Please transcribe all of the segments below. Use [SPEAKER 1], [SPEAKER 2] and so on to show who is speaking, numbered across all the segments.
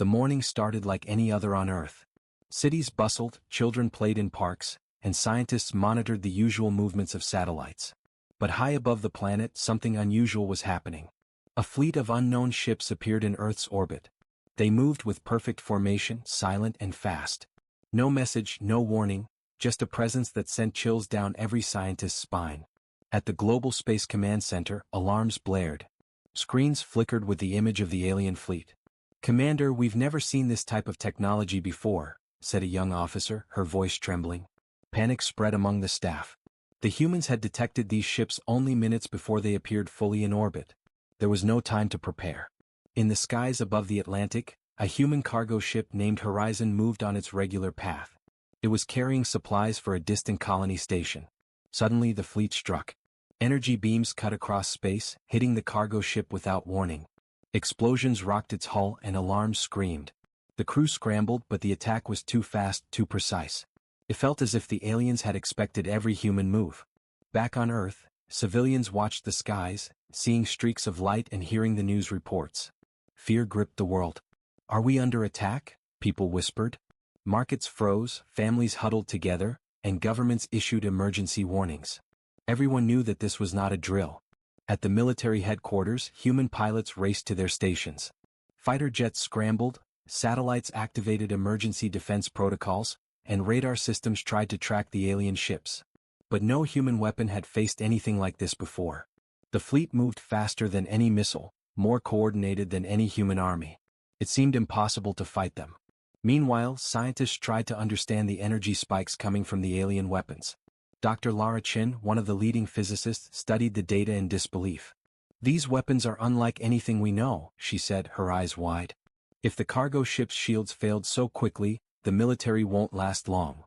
[SPEAKER 1] The morning started like any other on Earth. Cities bustled, children played in parks, and scientists monitored the usual movements of satellites. But high above the planet, something unusual was happening. A fleet of unknown ships appeared in Earth's orbit. They moved with perfect formation, silent and fast. No message, no warning, just a presence that sent chills down every scientist's spine. At the Global Space Command Center, alarms blared. Screens flickered with the image of the alien fleet. "Commander, we've never seen this type of technology before," said a young officer, her voice trembling. Panic spread among the staff. The humans had detected these ships only minutes before they appeared fully in orbit. There was no time to prepare. In the skies above the Atlantic, a human cargo ship named Horizon moved on its regular path. It was carrying supplies for a distant colony station. Suddenly the fleet struck. Energy beams cut across space, hitting the cargo ship without warning. Explosions rocked its hull and alarms screamed. The crew scrambled, but the attack was too fast, too precise. It felt as if the aliens had expected every human move. Back on Earth, civilians watched the skies, seeing streaks of light and hearing the news reports. Fear gripped the world. "Are we under attack?" people whispered. Markets froze, families huddled together, and governments issued emergency warnings. Everyone knew that this was not a drill. At the military headquarters, human pilots raced to their stations. Fighter jets scrambled, satellites activated emergency defense protocols, and radar systems tried to track the alien ships. But no human weapon had faced anything like this before. The fleet moved faster than any missile, more coordinated than any human army. It seemed impossible to fight them. Meanwhile, scientists tried to understand the energy spikes coming from the alien weapons. Dr. Lara Chin, one of the leading physicists, studied the data in disbelief. "These weapons are unlike anything we know," she said, her eyes wide. "If the cargo ship's shields failed so quickly, the military won't last long."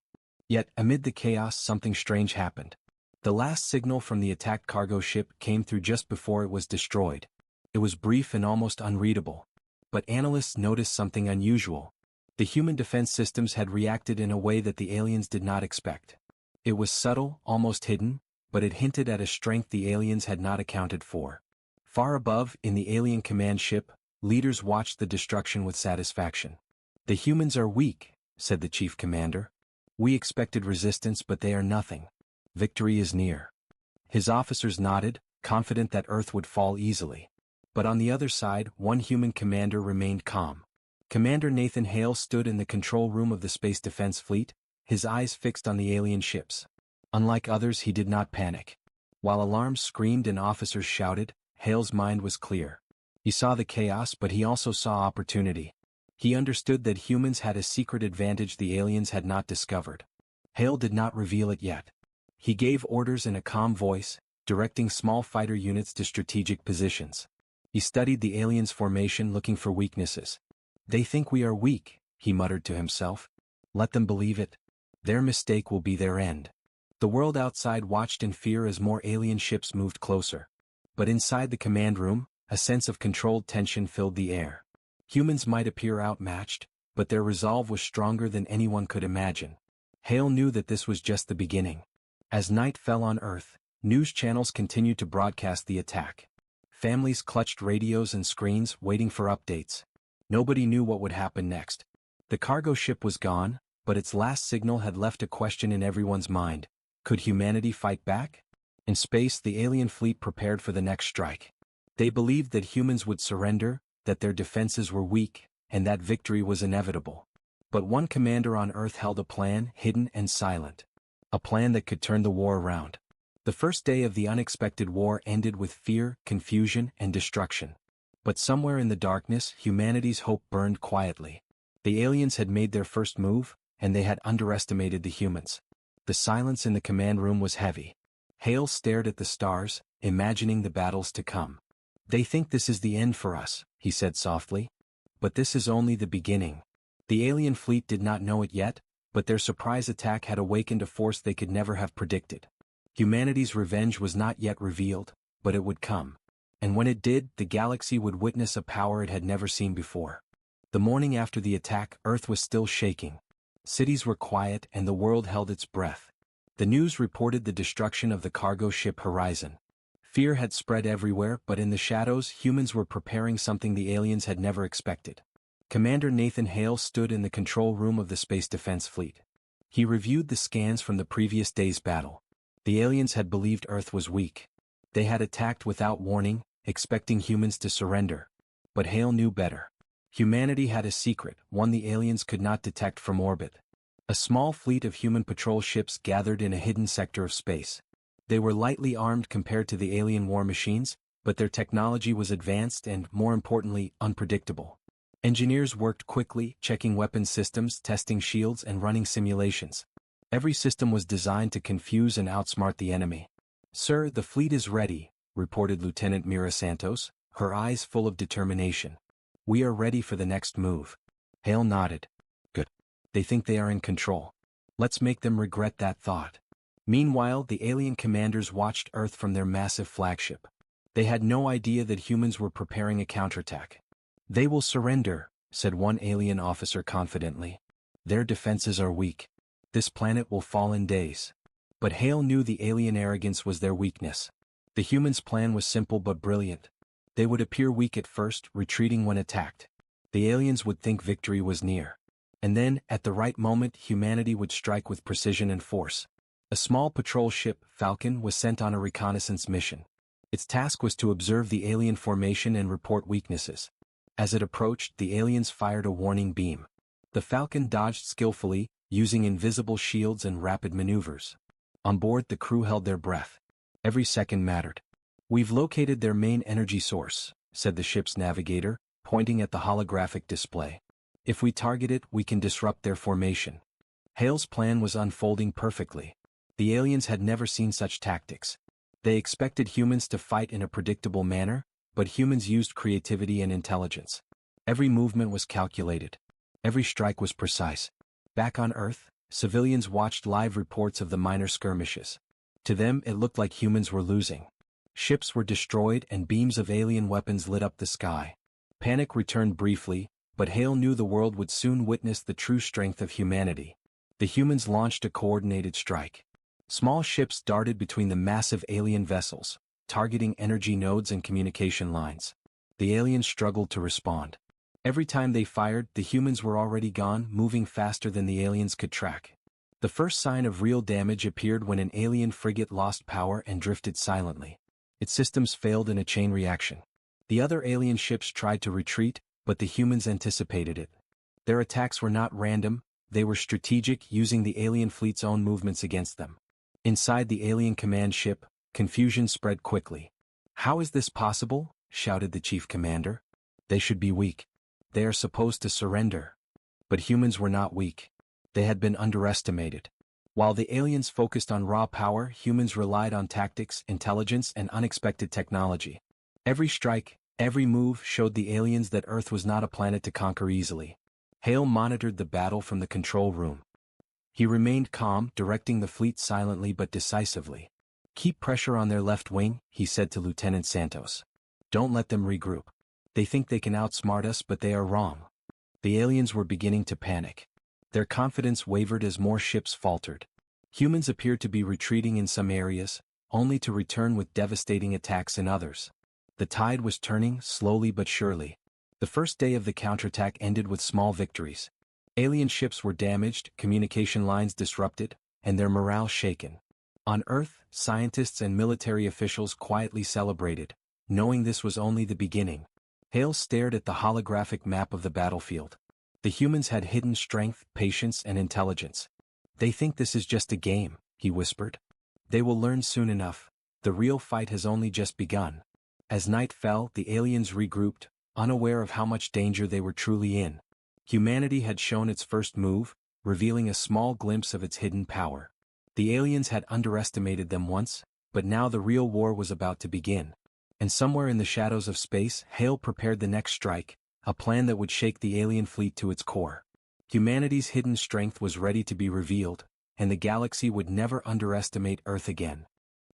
[SPEAKER 1] Yet, amid the chaos, something strange happened. The last signal from the attacked cargo ship came through just before it was destroyed. It was brief and almost unreadable. But analysts noticed something unusual. The human defense systems had reacted in a way that the aliens did not expect. It was subtle, almost hidden, but it hinted at a strength the aliens had not accounted for. Far above, in the alien command ship, leaders watched the destruction with satisfaction. "The humans are weak," said the chief commander. "We expected resistance, but they are nothing. Victory is near." His officers nodded, confident that Earth would fall easily. But on the other side, one human commander remained calm. Commander Nathan Hale stood in the control room of the Space Defense Fleet, his eyes fixed on the alien ships. Unlike others, he did not panic. While alarms screamed and officers shouted, Hale's mind was clear. He saw the chaos, but he also saw opportunity. He understood that humans had a secret advantage the aliens had not discovered. Hale did not reveal it yet. He gave orders in a calm voice, directing small fighter units to strategic positions. He studied the aliens' formation, looking for weaknesses. "They think we are weak," he muttered to himself. "Let them believe it. Their mistake will be their end." The world outside watched in fear as more alien ships moved closer. But inside the command room, a sense of controlled tension filled the air. Humans might appear outmatched, but their resolve was stronger than anyone could imagine. Hale knew that this was just the beginning. As night fell on Earth, news channels continued to broadcast the attack. Families clutched radios and screens, waiting for updates. Nobody knew what would happen next. The cargo ship was gone, but its last signal had left a question in everyone's mind. Could humanity fight back? In space, the alien fleet prepared for the next strike. They believed that humans would surrender, that their defenses were weak, and that victory was inevitable. But one commander on Earth held a plan, hidden and silent. A plan that could turn the war around. The first day of the unexpected war ended with fear, confusion, and destruction. But somewhere in the darkness, humanity's hope burned quietly. The aliens had made their first move, and they had underestimated the humans. The silence in the command room was heavy. Hale stared at the stars, imagining the battles to come. "They think this is the end for us," he said softly. "But this is only the beginning." The alien fleet did not know it yet, but their surprise attack had awakened a force they could never have predicted. Humanity's revenge was not yet revealed, but it would come. And when it did, the galaxy would witness a power it had never seen before. The morning after the attack, Earth was still shaking. Cities were quiet and the world held its breath. The news reported the destruction of the cargo ship Horizon. Fear had spread everywhere, but in the shadows, humans were preparing something the aliens had never expected. Commander Nathan Hale stood in the control room of the Space Defense Fleet. He reviewed the scans from the previous day's battle. The aliens had believed Earth was weak. They had attacked without warning, expecting humans to surrender. But Hale knew better. Humanity had a secret, one the aliens could not detect from orbit. A small fleet of human patrol ships gathered in a hidden sector of space. They were lightly armed compared to the alien war machines, but their technology was advanced and, more importantly, unpredictable. Engineers worked quickly, checking weapons systems, testing shields, and running simulations. Every system was designed to confuse and outsmart the enemy. "Sir, the fleet is ready," reported Lieutenant Mira Santos, her eyes full of determination. "We are ready for the next move." Hale nodded. "Good. They think they are in control. Let's make them regret that thought." Meanwhile, the alien commanders watched Earth from their massive flagship. They had no idea that humans were preparing a counterattack. "They will surrender," said one alien officer confidently. "Their defenses are weak. This planet will fall in days." But Hale knew the alien arrogance was their weakness. The humans' plan was simple but brilliant. They would appear weak at first, retreating when attacked. The aliens would think victory was near. And then, at the right moment, humanity would strike with precision and force. A small patrol ship, Falcon, was sent on a reconnaissance mission. Its task was to observe the alien formation and report weaknesses. As it approached, the aliens fired a warning beam. The Falcon dodged skillfully, using invisible shields and rapid maneuvers. On board, the crew held their breath. Every second mattered. "We've located their main energy source," said the ship's navigator, pointing at the holographic display. "If we target it, we can disrupt their formation." Hale's plan was unfolding perfectly. The aliens had never seen such tactics. They expected humans to fight in a predictable manner, but humans used creativity and intelligence. Every movement was calculated. Every strike was precise. Back on Earth, civilians watched live reports of the minor skirmishes. To them, it looked like humans were losing. Ships were destroyed and beams of alien weapons lit up the sky. Panic returned briefly, but Hale knew the world would soon witness the true strength of humanity. The humans launched a coordinated strike. Small ships darted between the massive alien vessels, targeting energy nodes and communication lines. The aliens struggled to respond. Every time they fired, the humans were already gone, moving faster than the aliens could track. The first sign of real damage appeared when an alien frigate lost power and drifted silently. Its systems failed in a chain reaction. The other alien ships tried to retreat, but the humans anticipated it. Their attacks were not random, they were strategic, using the alien fleet's own movements against them. Inside the alien command ship, confusion spread quickly. "How is this possible?" shouted the chief commander. "They should be weak. They are supposed to surrender." But humans were not weak. They had been underestimated. While the aliens focused on raw power, humans relied on tactics, intelligence, and unexpected technology. Every strike, every move showed the aliens that Earth was not a planet to conquer easily. Hale monitored the battle from the control room. He remained calm, directing the fleet silently but decisively. "Keep pressure on their left wing," he said to Lieutenant Santos. "Don't let them regroup. They think they can outsmart us, but they are wrong." The aliens were beginning to panic. Their confidence wavered as more ships faltered. Humans appeared to be retreating in some areas, only to return with devastating attacks in others. The tide was turning, slowly but surely. The first day of the counterattack ended with small victories. Alien ships were damaged, communication lines disrupted, and their morale shaken. On Earth, scientists and military officials quietly celebrated, knowing this was only the beginning. Hale stared at the holographic map of the battlefield. The humans had hidden strength, patience, and intelligence. "They think this is just a game," he whispered. "They will learn soon enough. The real fight has only just begun." As night fell, the aliens regrouped, unaware of how much danger they were truly in. Humanity had shown its first move, revealing a small glimpse of its hidden power. The aliens had underestimated them once, but now the real war was about to begin. And somewhere in the shadows of space, Hale prepared the next strike, a plan that would shake the alien fleet to its core. Humanity's hidden strength was ready to be revealed, and the galaxy would never underestimate Earth again.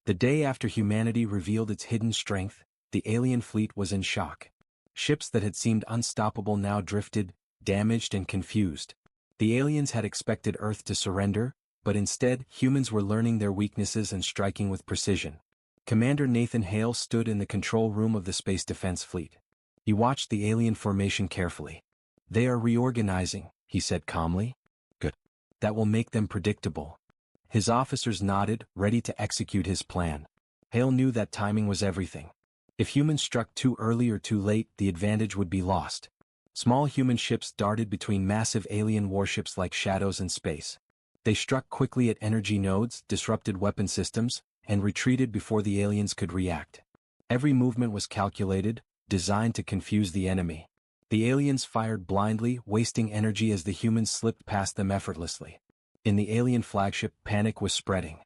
[SPEAKER 1] The day after humanity revealed its hidden strength, the alien fleet was in shock. Ships that had seemed unstoppable now drifted, damaged and confused. The aliens had expected Earth to surrender, but instead, humans were learning their weaknesses and striking with precision. Commander Nathan Hale stood in the control room of the Space Defense Fleet. He watched the alien formation carefully. They are reorganizing, he said calmly. Good. That will make them predictable. His officers nodded, ready to execute his plan. Hale knew that timing was everything. If humans struck too early or too late, the advantage would be lost. Small human ships darted between massive alien warships like shadows in space. They struck quickly at energy nodes, disrupted weapon systems, and retreated before the aliens could react. Every movement was calculated, designed to confuse the enemy. The aliens fired blindly, wasting energy as the humans slipped past them effortlessly. In the alien flagship, panic was spreading.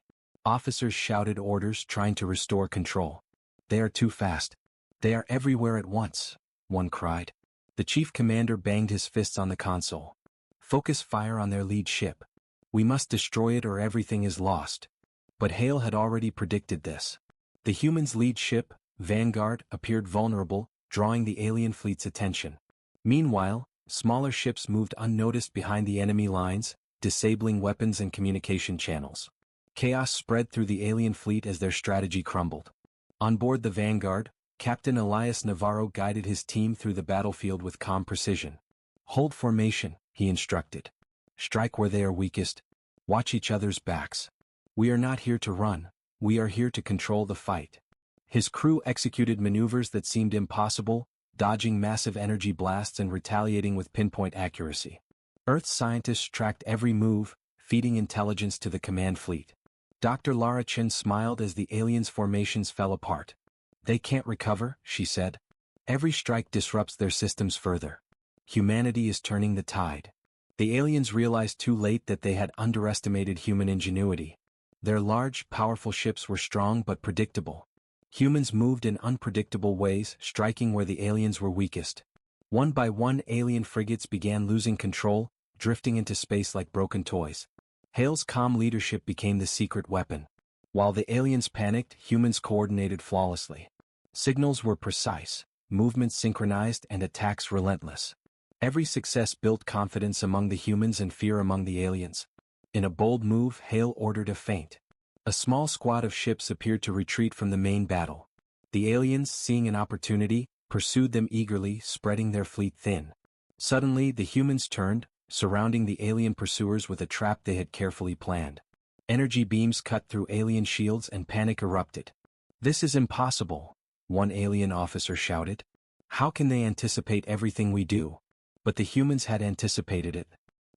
[SPEAKER 1] Officers shouted orders, trying to restore control. They are too fast. They are everywhere at once, one cried. The chief commander banged his fists on the console. Focus fire on their lead ship. We must destroy it or everything is lost. But Hale had already predicted this. The humans' lead ship, Vanguard, appeared vulnerable, drawing the alien fleet's attention. Meanwhile, smaller ships moved unnoticed behind the enemy lines, disabling weapons and communication channels. Chaos spread through the alien fleet as their strategy crumbled. On board the Vanguard, Captain Elias Navarro guided his team through the battlefield with calm precision. Hold formation, he instructed. Strike where they are weakest. Watch each other's backs. We are not here to run, we are here to control the fight. His crew executed maneuvers that seemed impossible, dodging massive energy blasts and retaliating with pinpoint accuracy. Earth scientists tracked every move, feeding intelligence to the command fleet. Dr. Lara Chen smiled as the aliens' formations fell apart. They can't recover, she said. Every strike disrupts their systems further. Humanity is turning the tide. The aliens realized too late that they had underestimated human ingenuity. Their large, powerful ships were strong but predictable. Humans moved in unpredictable ways, striking where the aliens were weakest. One by one, alien frigates began losing control, drifting into space like broken toys. Hale's calm leadership became the secret weapon. While the aliens panicked, humans coordinated flawlessly. Signals were precise, movements synchronized, and attacks relentless. Every success built confidence among the humans and fear among the aliens. In a bold move, Hale ordered a feint. A small squad of ships appeared to retreat from the main battle. The aliens, seeing an opportunity, pursued them eagerly, spreading their fleet thin. Suddenly, the humans turned, surrounding the alien pursuers with a trap they had carefully planned. Energy beams cut through alien shields and panic erupted. "This is impossible," one alien officer shouted. "How can they anticipate everything we do?" But the humans had anticipated it.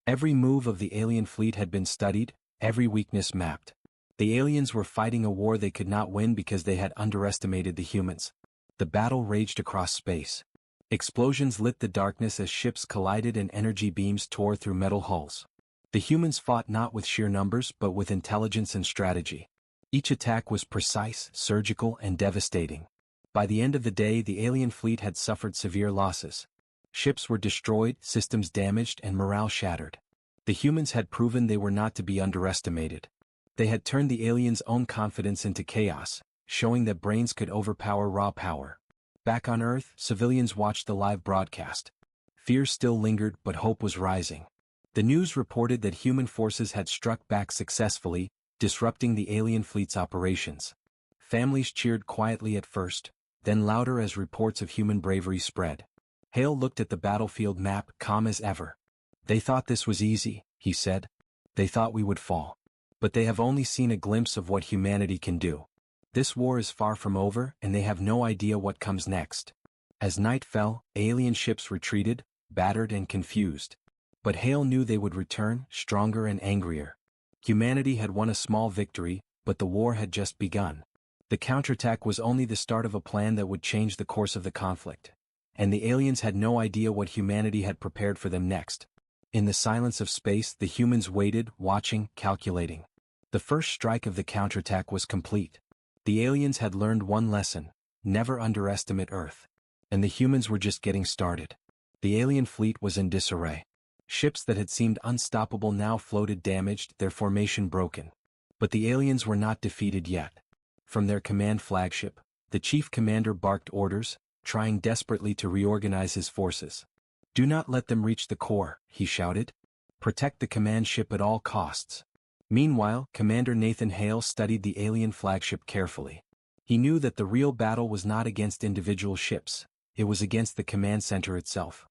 [SPEAKER 1] Every move of the alien fleet had been studied, every weakness mapped. The aliens were fighting a war they could not win because they had underestimated the humans. The battle raged across space. Explosions lit the darkness as ships collided and energy beams tore through metal hulls. The humans fought not with sheer numbers but with intelligence and strategy. Each attack was precise, surgical, and devastating. By the end of the day, the alien fleet had suffered severe losses. Ships were destroyed, systems damaged, and morale shattered. The humans had proven they were not to be underestimated. They had turned the aliens' own confidence into chaos, showing that brains could overpower raw power. Back on Earth, civilians watched the live broadcast. Fear still lingered, but hope was rising. The news reported that human forces had struck back successfully, disrupting the alien fleet's operations. Families cheered quietly at first, then louder as reports of human bravery spread. Hale looked at the battlefield map, calm as ever. "They thought this was easy," he said. "They thought we would fall. But they have only seen a glimpse of what humanity can do. This war is far from over, and they have no idea what comes next." As night fell, alien ships retreated, battered and confused. But Hale knew they would return, stronger and angrier. Humanity had won a small victory, but the war had just begun. The counterattack was only the start of a plan that would change the course of the conflict. And the aliens had no idea what humanity had prepared for them next. In the silence of space, the humans waited, watching, calculating. The first strike of the counterattack was complete. The aliens had learned one lesson: never underestimate Earth. And the humans were just getting started. The alien fleet was in disarray. Ships that had seemed unstoppable now floated damaged, their formation broken. But the aliens were not defeated yet. From their command flagship, the chief commander barked orders, trying desperately to reorganize his forces. "Do not let them reach the core," he shouted. "Protect the command ship at all costs." Meanwhile, Commander Nathan Hale studied the alien flagship carefully. He knew that the real battle was not against individual ships, it was against the command center itself.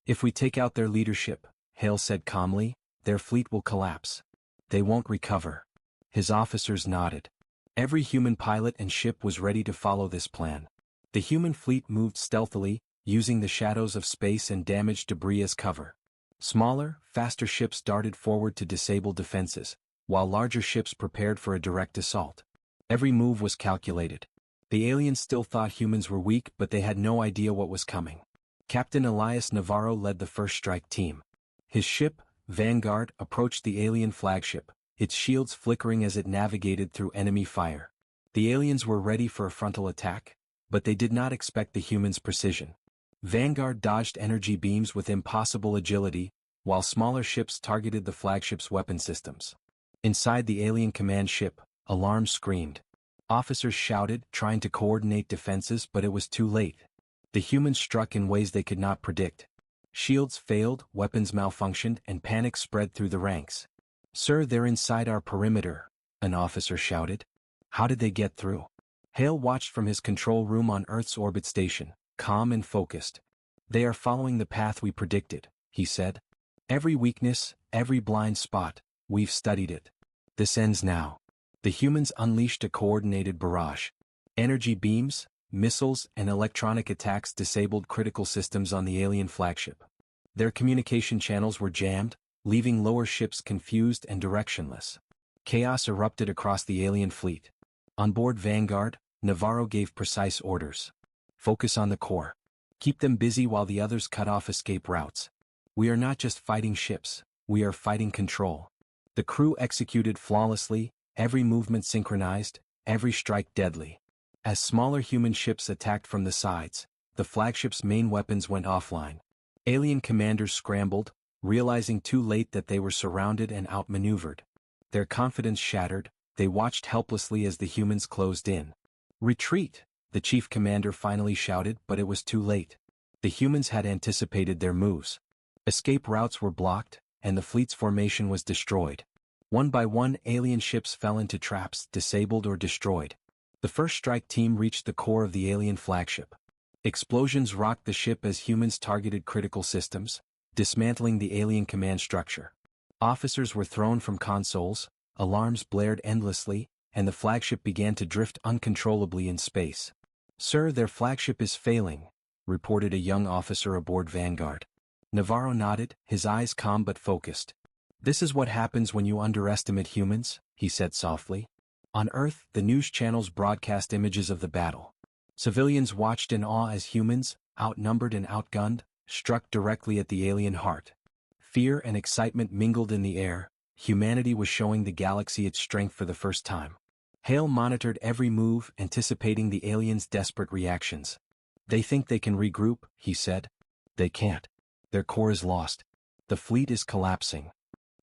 [SPEAKER 1] If we take out their leadership, Hale said calmly, their fleet will collapse. They won't recover. His officers nodded. Every human pilot and ship was ready to follow this plan. The human fleet moved stealthily, using the shadows of space and damaged debris as cover. Smaller, faster ships darted forward to disable defenses, while larger ships prepared for a direct assault. Every move was calculated. The aliens still thought humans were weak, but they had no idea what was coming. Captain Elias Navarro led the first strike team. His ship, Vanguard, approached the alien flagship, its shields flickering as it navigated through enemy fire. The aliens were ready for a frontal attack, but they did not expect the humans' precision. Vanguard dodged energy beams with impossible agility, while smaller ships targeted the flagship's weapon systems. Inside the alien command ship, alarms screamed. Officers shouted, trying to coordinate defenses, but it was too late. The humans struck in ways they could not predict. Shields failed, weapons malfunctioned, and panic spread through the ranks. "Sir, they're inside our perimeter," an officer shouted. "How did they get through?" Hale watched from his control room on Earth's orbit station, calm and focused. "They are following the path we predicted," he said. "Every weakness, every blind spot, we've studied it. This ends now." The humans unleashed a coordinated barrage. Energy beams, missiles, and electronic attacks disabled critical systems on the alien flagship. Their communication channels were jammed, leaving lower ships confused and directionless. Chaos erupted across the alien fleet. On board Vanguard, Navarro gave precise orders. "Focus on the core. Keep them busy while the others cut off escape routes. We are not just fighting ships, we are fighting control." The crew executed flawlessly, every movement synchronized, every strike deadly. As smaller human ships attacked from the sides, the flagship's main weapons went offline. Alien commanders scrambled, realizing too late that they were surrounded and outmaneuvered. Their confidence shattered, they watched helplessly as the humans closed in. "Retreat!" the chief commander finally shouted, but it was too late. The humans had anticipated their moves. Escape routes were blocked, and the fleet's formation was destroyed. One by one, alien ships fell into traps, disabled or destroyed. The first strike team reached the core of the alien flagship. Explosions rocked the ship as humans targeted critical systems, dismantling the alien command structure. Officers were thrown from consoles, alarms blared endlessly, and the flagship began to drift uncontrollably in space. "Sir, their flagship is failing," reported a young officer aboard Vanguard. Navarro nodded, his eyes calm but focused. "This is what happens when you underestimate humans," he said softly. On Earth, the news channels broadcast images of the battle. Civilians watched in awe as humans, outnumbered and outgunned, struck directly at the alien heart. Fear and excitement mingled in the air. Humanity was showing the galaxy its strength for the first time. Hale monitored every move, anticipating the aliens' desperate reactions. "They think they can regroup," he said. "They can't. Their core is lost. The fleet is collapsing."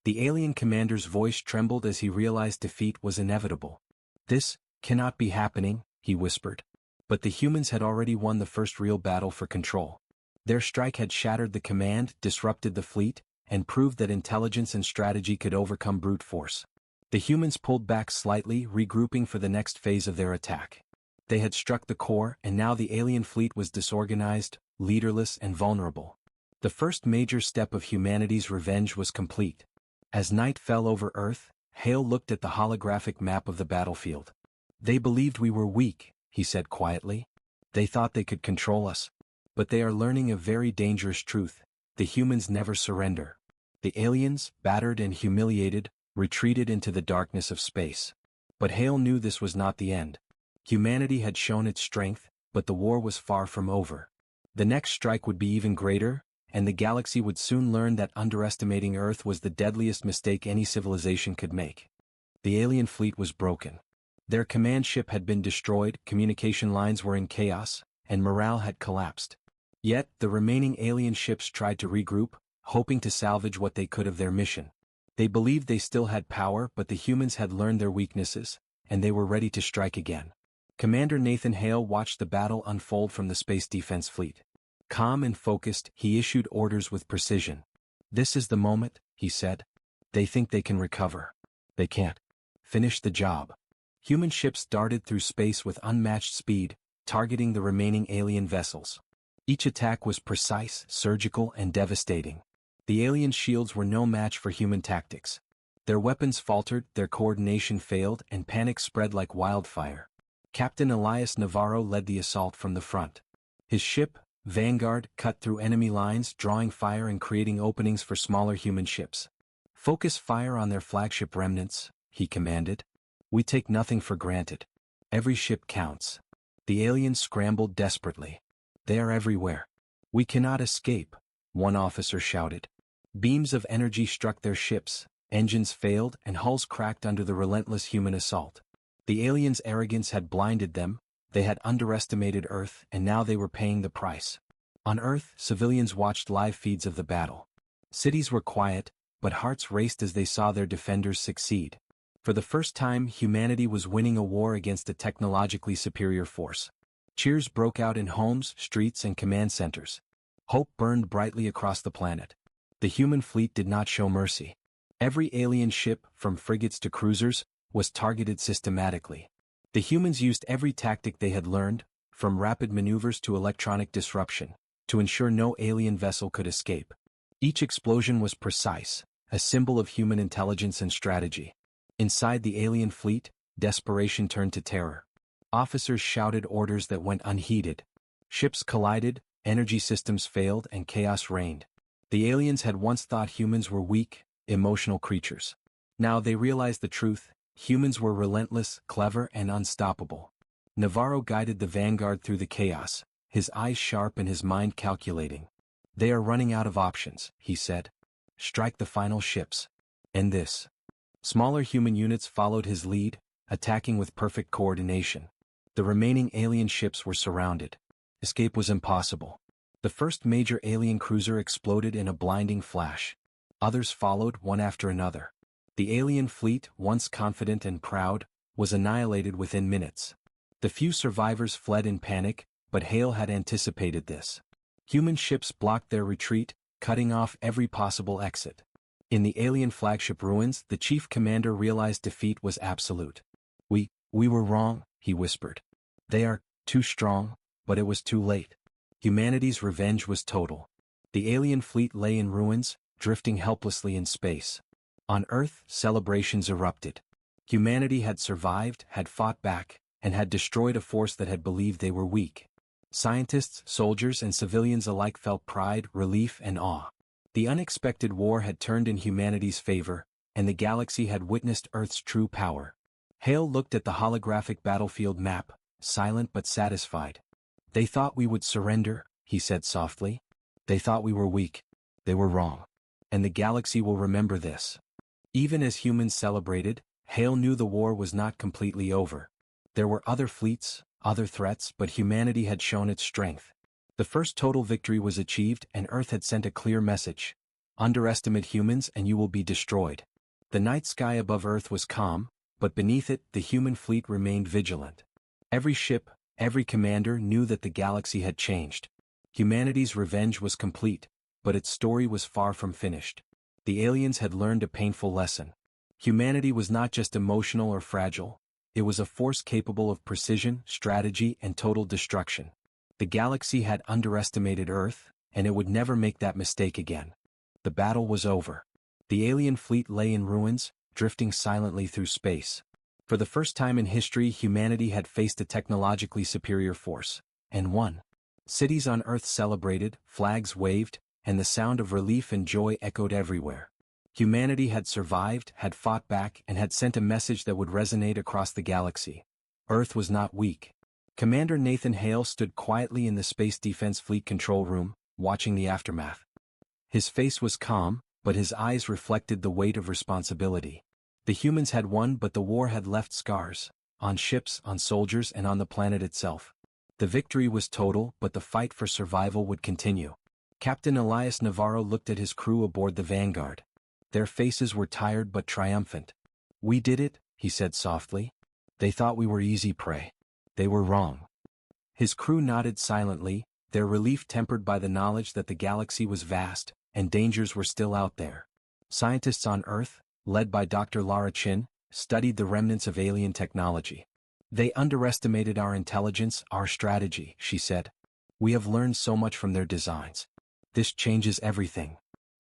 [SPEAKER 1] The alien commander's voice trembled as he realized defeat was inevitable. "This cannot be happening," he whispered. But the humans had already won the first real battle for control. Their strike had shattered the command, disrupted the fleet, and proved that intelligence and strategy could overcome brute force. The humans pulled back slightly, regrouping for the next phase of their attack. They had struck the core, and now the alien fleet was disorganized, leaderless, and vulnerable. The first major step of humanity's revenge was complete. As night fell over Earth, Hale looked at the holographic map of the battlefield. "They believed we were weak," he said quietly. "They thought they could control us. But they are learning a very dangerous truth: the humans never surrender." The aliens, battered and humiliated, retreated into the darkness of space. But Hale knew this was not the end. Humanity had shown its strength, but the war was far from over. The next strike would be even greater, and the galaxy would soon learn that underestimating Earth was the deadliest mistake any civilization could make. The alien fleet was broken. Their command ship had been destroyed, communication lines were in chaos, and morale had collapsed. Yet, the remaining alien ships tried to regroup, hoping to salvage what they could of their mission. They believed they still had power, but the humans had learned their weaknesses, and they were ready to strike again. Commander Nathan Hale watched the battle unfold from the Space Defense Fleet. Calm and focused, he issued orders with precision. "This is the moment," he said. "They think they can recover. They can't. Finish the job." Human ships darted through space with unmatched speed, targeting the remaining alien vessels. Each attack was precise, surgical, and devastating. The alien shields were no match for human tactics. Their weapons faltered, their coordination failed, and panic spread like wildfire. Captain Elias Navarro led the assault from the front. His ship, Vanguard, cut through enemy lines, drawing fire and creating openings for smaller human ships. "Focus fire on their flagship remnants," he commanded. "We take nothing for granted. Every ship counts." The aliens scrambled desperately. "They are everywhere. We cannot escape," one officer shouted. Beams of energy struck their ships, engines failed, and hulls cracked under the relentless human assault. The aliens' arrogance had blinded them, they had underestimated Earth, and now they were paying the price. On Earth, civilians watched live feeds of the battle. Cities were quiet, but hearts raced as they saw their defenders succeed. For the first time, humanity was winning a war against a technologically superior force. Cheers broke out in homes, streets, and command centers. Hope burned brightly across the planet. The human fleet did not show mercy. Every alien ship, from frigates to cruisers, was targeted systematically. The humans used every tactic they had learned, from rapid maneuvers to electronic disruption, to ensure no alien vessel could escape. Each explosion was precise, a symbol of human intelligence and strategy. Inside the alien fleet, desperation turned to terror. Officers shouted orders that went unheeded. Ships collided, energy systems failed, and chaos reigned. The aliens had once thought humans were weak, emotional creatures. Now they realized the truth: humans were relentless, clever, and unstoppable. Navarro guided the Vanguard through the chaos, his eyes sharp and his mind calculating. "They are running out of options," he said. "Strike the final ships. End this." Smaller human units followed his lead, attacking with perfect coordination. The remaining alien ships were surrounded. Escape was impossible. The first major alien cruiser exploded in a blinding flash. Others followed, one after another. The alien fleet, once confident and proud, was annihilated within minutes. The few survivors fled in panic, but Hale had anticipated this. Human ships blocked their retreat, cutting off every possible exit. In the alien flagship ruins, the chief commander realized defeat was absolute. We were wrong," he whispered. "They are too strong," but it was too late. Humanity's revenge was total. The alien fleet lay in ruins, drifting helplessly in space. On Earth, celebrations erupted. Humanity had survived, had fought back, and had destroyed a force that had believed they were weak. Scientists, soldiers, and civilians alike felt pride, relief, and awe. The unexpected war had turned in humanity's favor, and the galaxy had witnessed Earth's true power. Hale looked at the holographic battlefield map, silent but satisfied. "They thought we would surrender," he said softly. "They thought we were weak. They were wrong. And the galaxy will remember this." Even as humans celebrated, Hale knew the war was not completely over. There were other fleets, other threats, but humanity had shown its strength. The first total victory was achieved, and Earth had sent a clear message: underestimate humans and you will be destroyed. The night sky above Earth was calm, but beneath it, the human fleet remained vigilant. Every ship, every commander knew that the galaxy had changed. Humanity's revenge was complete, but its story was far from finished. The aliens had learned a painful lesson. Humanity was not just emotional or fragile, it was a force capable of precision, strategy, and total destruction. The galaxy had underestimated Earth, and it would never make that mistake again. The battle was over. The alien fleet lay in ruins, drifting silently through space. For the first time in history, humanity had faced a technologically superior force, and won. Cities on Earth celebrated, flags waved, and the sound of relief and joy echoed everywhere. Humanity had survived, had fought back, and had sent a message that would resonate across the galaxy. Earth was not weak. Commander Nathan Hale stood quietly in the Space Defense Fleet control room, watching the aftermath. His face was calm, but his eyes reflected the weight of responsibility. The humans had won, but the war had left scars, on ships, on soldiers, and on the planet itself. The victory was total, but the fight for survival would continue. Captain Elias Navarro looked at his crew aboard the Vanguard. Their faces were tired but triumphant. "We did it," he said softly. "They thought we were easy prey. They were wrong." His crew nodded silently, their relief tempered by the knowledge that the galaxy was vast, and dangers were still out there. Scientists on Earth, led by Dr. Lara Chin, studied the remnants of alien technology. "They underestimated our intelligence, our strategy," she said. We have learned so much from their designs. This changes everything.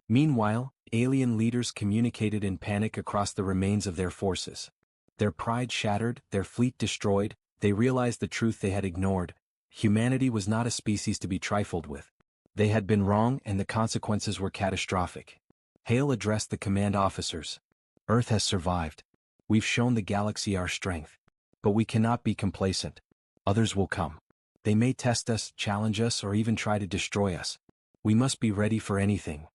[SPEAKER 1] Meanwhile, alien leaders communicated in panic across the remains of their forces. Their pride shattered, their fleet destroyed, they realized the truth they had ignored. Humanity was not a species to be trifled with. They had been wrong and the consequences were catastrophic. Hale addressed the command officers. Earth has survived. We've shown the galaxy our strength. But we cannot be complacent. Others will come. They may test us, challenge us, or even try to destroy us. We must be ready for anything.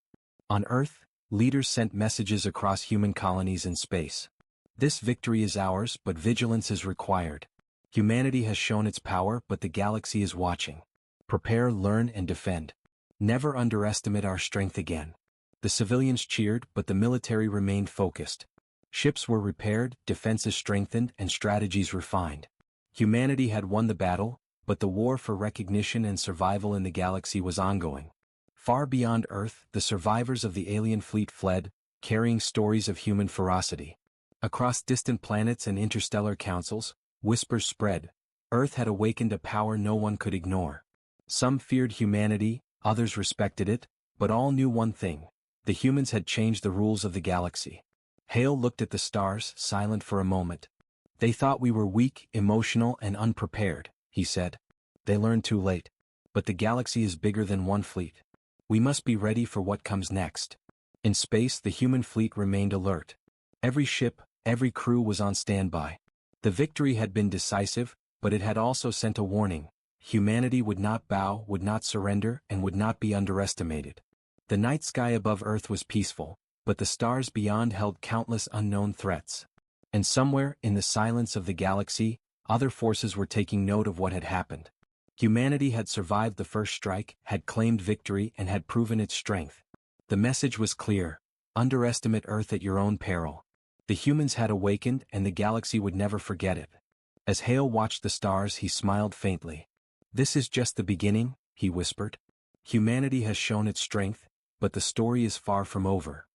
[SPEAKER 1] On Earth, leaders sent messages across human colonies in space. This victory is ours, but vigilance is required. Humanity has shown its power, but the galaxy is watching. Prepare, learn, and defend. Never underestimate our strength again. The civilians cheered, but the military remained focused. Ships were repaired, defenses strengthened, and strategies refined. Humanity had won the battle, but the war for recognition and survival in the galaxy was ongoing. Far beyond Earth, the survivors of the alien fleet fled, carrying stories of human ferocity. Across distant planets and interstellar councils, whispers spread. Earth had awakened a power no one could ignore. Some feared humanity, others respected it, but all knew one thing: the humans had changed the rules of the galaxy. Hale looked at the stars, silent for a moment. They thought we were weak, emotional, and unprepared, he said. They learned too late. But the galaxy is bigger than one fleet. We must be ready for what comes next. In space, the human fleet remained alert. Every ship, every crew was on standby. The victory had been decisive, but it had also sent a warning. Humanity would not bow, would not surrender, and would not be underestimated. The night sky above Earth was peaceful, but the stars beyond held countless unknown threats. And somewhere, in the silence of the galaxy, other forces were taking note of what had happened. Humanity had survived the first strike, had claimed victory, and had proven its strength. The message was clear: underestimate Earth at your own peril. The humans had awakened, and the galaxy would never forget it. As Hale watched the stars, he smiled faintly. This is just the beginning, he whispered. Humanity has shown its strength, but the story is far from over.